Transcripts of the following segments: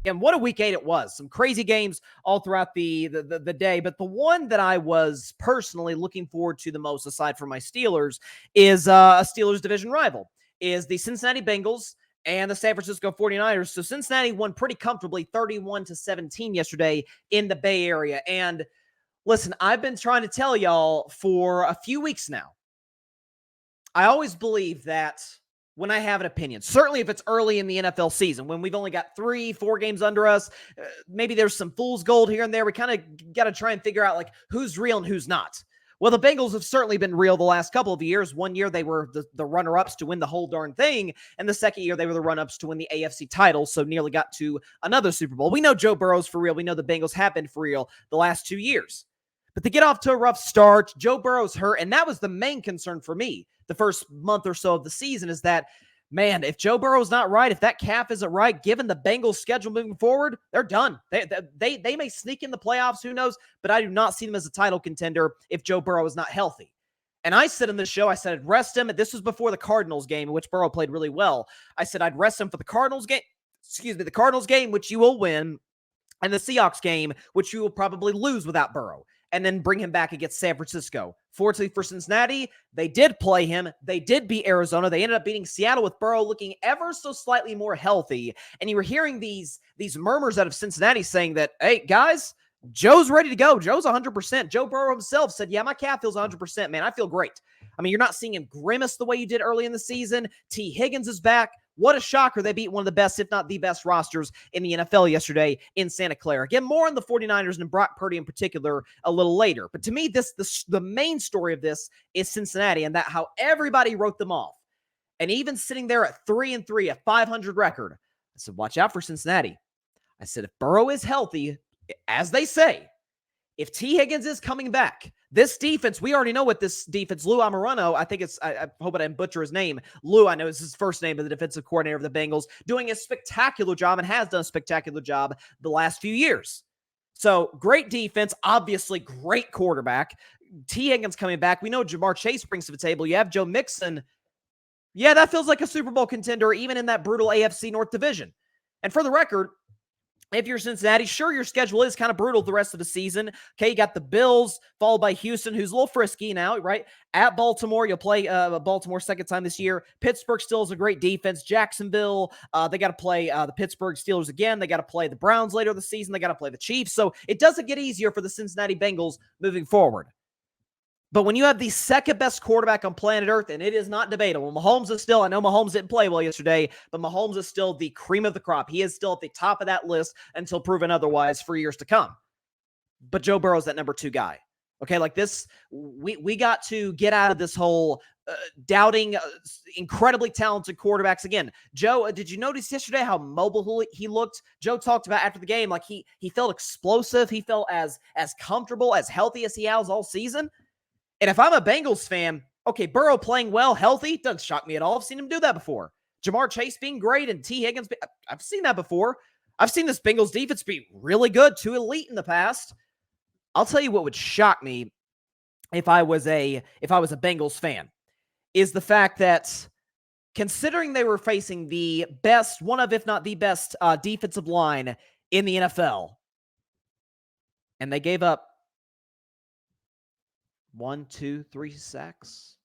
And what a week 8 it was. Some crazy games all throughout the day. But the one that I was personally looking forward to the most, aside from my Steelers, is a Steelers division rival, is the Cincinnati Bengals and the San Francisco 49ers. So Cincinnati won pretty comfortably 31-17 yesterday in the Bay Area. And listen, I've been trying to tell y'all for a few weeks now. I always believe that when I have an opinion, certainly if it's early in the NFL season, when we've only got 3-4 games under us, maybe there's some fool's gold here and there. We kind of got to try and figure out like who's real and who's not. Well, the Bengals have certainly been real the last couple of years. One year they were the runner-ups to win the whole darn thing, and the second year they were the run-ups to win the AFC title, so nearly got to another Super Bowl. We know Joe Burrow's for real. We know the Bengals have been for real the last 2 years. But to get off to a rough start, Joe Burrow's hurt, and that was the main concern for me the first month or so of the season is that, man, if Joe Burrow's not right, if that calf isn't right, given the Bengals' schedule moving forward, they're done. They may sneak in the playoffs, who knows, but I do not see them as a title contender if Joe Burrow is not healthy. And I said in the show, I said I'd rest him. This was before the Cardinals game, in which Burrow played really well. I said I'd rest him for the Cardinals game, which you will win, and the Seahawks game, which you will probably lose without Burrow, and then bring him back against San Francisco. Fortunately for Cincinnati, they did play him. They did beat Arizona. They ended up beating Seattle with Burrow looking ever so slightly more healthy. And you were hearing these murmurs out of Cincinnati saying that, hey, guys, Joe's ready to go. Joe's 100%. Joe Burrow himself said, yeah, my calf feels 100%, man. I feel great. I mean, you're not seeing him grimace the way you did early in the season. T. Higgins is back. What a shocker. They beat one of the best, if not the best rosters in the NFL yesterday in Santa Clara. Again, more on the 49ers and Brock Purdy in particular a little later. But to me, the main story of this is Cincinnati and that how everybody wrote them off. And even sitting there at 3-3, a 500 record, I said, watch out for Cincinnati. I said, if Burrow is healthy, as they say, if T. Higgins is coming back, this defense, we already know what this defense, Lou Anarumo, I hope I didn't butcher his name. Lou, I know is his first name of the defensive coordinator of the Bengals, doing a spectacular job and has done a spectacular job the last few years. So great defense, obviously great quarterback. T. Higgins coming back. We know Jamar Chase brings to the table. You have Joe Mixon. Yeah, that feels like a Super Bowl contender, even in that brutal AFC North division. And for the record, if you're Cincinnati, sure, your schedule is kind of brutal the rest of the season. Okay, you got the Bills, followed by Houston, who's a little frisky now, right? At Baltimore, you'll play Baltimore second time this year. Pittsburgh still is a great defense. Jacksonville, they got to play the Pittsburgh Steelers again. They got to play the Browns later this season. They got to play the Chiefs. So it doesn't get easier for the Cincinnati Bengals moving forward. But when you have the second best quarterback on planet Earth, and it is not debatable, Mahomes is still, I know Mahomes didn't play well yesterday, but Mahomes is still the cream of the crop. He is still at the top of that list until proven otherwise for years to come. But Joe Burrow's that number 2 guy. Okay, like this, we got to get out of this whole doubting incredibly talented quarterbacks again. Joe, did you notice yesterday how mobile he looked? Joe talked about after the game, like he felt explosive. He felt as comfortable, as healthy as he has all season. And if I'm a Bengals fan, okay, Burrow playing well, healthy, doesn't shock me at all. I've seen him do that before. Jamar Chase being great and T. Higgins, I've seen that before. I've seen this Bengals defense be really good, too elite in the past. I'll tell you what would shock me if I was a Bengals fan is the fact that considering they were facing the best, one of, if not the best defensive line in the NFL, and they gave up 1, 2, 3 sacks.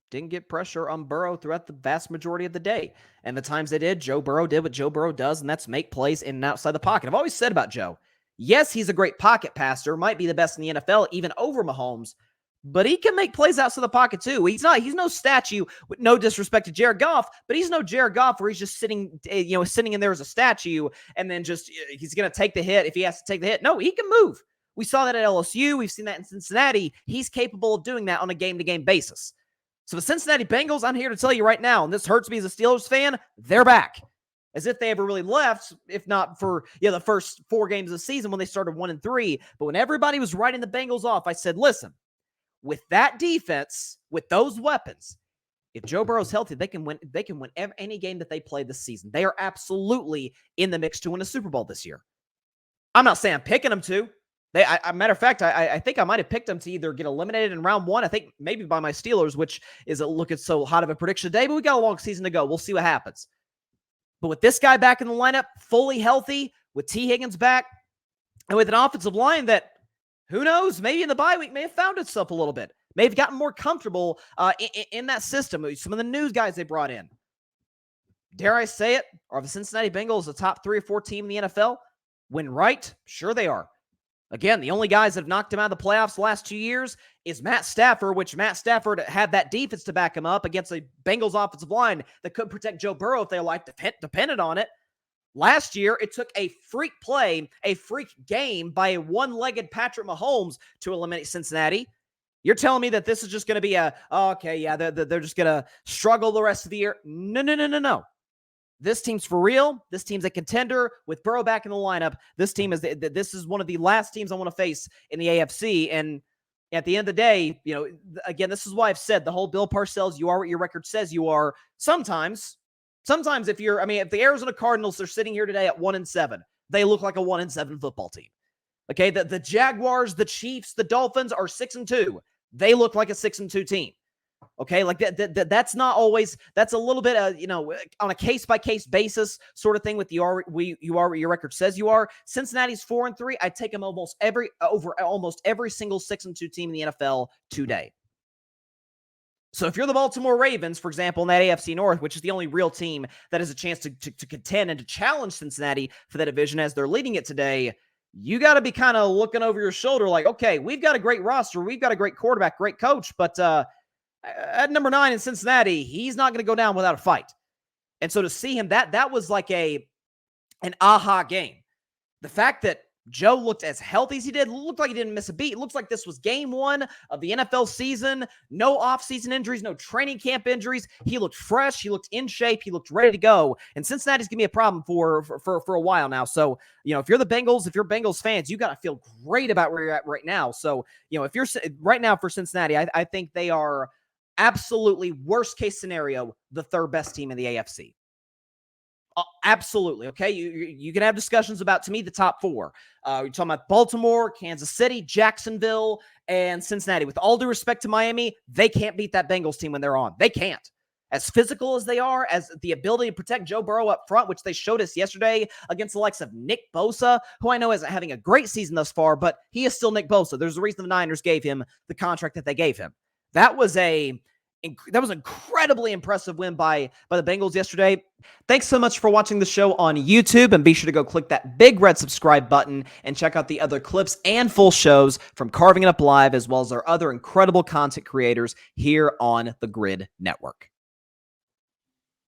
Didn't get pressure on Burrow throughout the vast majority of the day. And the times they did, Joe Burrow did what Joe Burrow does, and that's make plays in and outside the pocket. I've always said about Joe, yes, he's a great pocket passer, might be the best in the NFL, even over Mahomes, but he can make plays outside the pocket too. He's no statue, with no disrespect to Jared Goff, but he's no Jared Goff where he's just sitting in there as a statue and then just he's going to take the hit if he has to take the hit. No, he can move. We saw that at LSU. We've seen that in Cincinnati. He's capable of doing that on a game-to-game basis. So the Cincinnati Bengals, I'm here to tell you right now, and this hurts me as a Steelers fan, they're back. As if they ever really left, if not for the first 4 games of the season when they started 1-3. But when everybody was writing the Bengals off, I said, listen, with that defense, with those weapons, if Joe Burrow's healthy, they can win any game that they play this season. They are absolutely in the mix to win a Super Bowl this year. I'm not saying I'm picking them to. Matter of fact, I think I might have picked them to either get eliminated in round 1. I think maybe by my Steelers, which is looking so hot of a prediction today, but we got a long season to go. We'll see what happens. But with this guy back in the lineup, fully healthy, with T. Higgins back, and with an offensive line that, who knows, maybe in the bye week may have found itself a little bit, may have gotten more comfortable in that system. Some of the new guys they brought in. Dare I say it, are the Cincinnati Bengals a top 3 or 4 team in the NFL? When right? Sure they are. Again, the only guys that have knocked him out of the playoffs the last 2 years is Matt Stafford, which Matt Stafford had that defense to back him up against a Bengals offensive line that couldn't protect Joe Burrow if they depended on it. Last year, it took a freak play, a freak game by a one-legged Patrick Mahomes to eliminate Cincinnati. You're telling me that this is just going to be they're just going to struggle the rest of the year? No. This team's for real. This team's a contender with Burrow back in the lineup. This is one of the last teams I want to face in the AFC. And at the end of the day, again, this is why I've said the whole Bill Parcells, you are what your record says you are. Sometimes if the Arizona Cardinals are sitting here today at 1-7, they look like a 1-7 football team. Okay, the Jaguars, the Chiefs, the Dolphins are 6-2. They look like a 6-2 team. Okay, like that's not always, that's a little bit on a case-by-case basis sort of thing with you are what your record says you are. Cincinnati's 4-3. I'd take them over almost every single 6-2 team in the NFL today. So if you're the Baltimore Ravens, for example, in that AFC North, which is the only real team that has a chance to contend and to challenge Cincinnati for that division as they're leading it today, you got to be kind of looking over your shoulder like, okay, we've got a great roster, we've got a great quarterback, great coach, but at number 9 in Cincinnati, he's not going to go down without a fight. And so to see him, that was like an aha game. The fact that Joe looked as healthy as he did, looked like he didn't miss a beat. It looks like this was game 1 of the NFL season. No offseason injuries, no training camp injuries. He looked fresh. He looked in shape. He looked ready to go. And Cincinnati's going to be a problem for a while now. So, if you're the Bengals, if you're Bengals fans, you got to feel great about where you're at right now. So, if you're right now for Cincinnati, I think they are absolutely worst case scenario, the 3rd best team in the AFC. Absolutely. Okay. You can have discussions about, to me, the top 4. You're talking about Baltimore, Kansas City, Jacksonville, and Cincinnati. With all due respect to Miami, they can't beat that Bengals team when they're on. They can't. As physical as they are, as the ability to protect Joe Burrow up front, which they showed us yesterday against the likes of Nick Bosa, who I know isn't having a great season thus far, but he is still Nick Bosa. There's a reason the Niners gave him the contract that they gave him. That was an incredibly impressive win by the Bengals yesterday. Thanks so much for watching the show on YouTube, and be sure to go click that big red subscribe button and check out the other clips and full shows from Carving It Up Live, as well as our other incredible content creators here on the Grid Network.